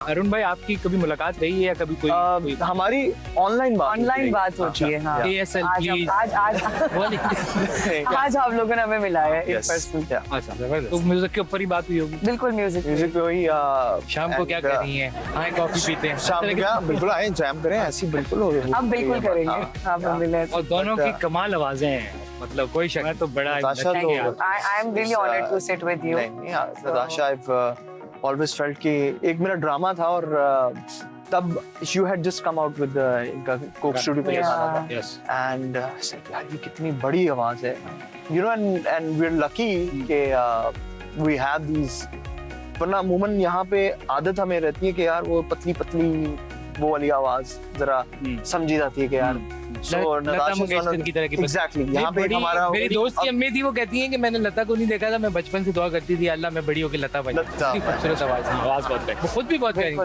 अरुण भाई, आपकी कभी मुलाकात रही है या कभी कोई हमारी ऑनलाइन बात होती है। हाँ। ASL प्लीज आज आप लोगों ने हमें मिलाया है इन पर्सन। अच्छा, तो म्यूजिक के ऊपर ही बात हुई होगी। बिल्कुल म्यूजिक पे वही। शाम को क्या कर रही हैं? आए कॉफी पीते हैं? शाम को क्या बिल्कुल आए जैम करें, ऐसी बिल्कुल हो गई। हम बिल्कुल करेंगे, आप मिले। और दोनों की कमाल आवाजें हैं, मतलब कोई शक। मैं तो बड़ा I am really honored to sit with you. नहीं, Natasha, I've always felt कि एक मेरा ड्रामा था और तब you had just come out with the Coke studio पे गाना था। Yes. And यार ये कितनी बड़ी आवाज है, you know, and we're lucky कि we have these। वरना अमूमन यहाँ पे आदत हमें रहती है कि यार वो पतली पतली वो वाली आवाज जरा समझी जाती है कि यार लता मंगेशकर की तरह की। एग्जैक्टली, यहाँ पे हमारा मेरी दोस्त की अम्मी थी, वो कहती है कि मैंने लता को नहीं देखा था, मैं बचपन से दुआ करती थी अल्लाह मैं बड़ी होकर लता बन जाऊं। खूबसूरत आवाज बहुत है, खुद भी बहुत प्यारी।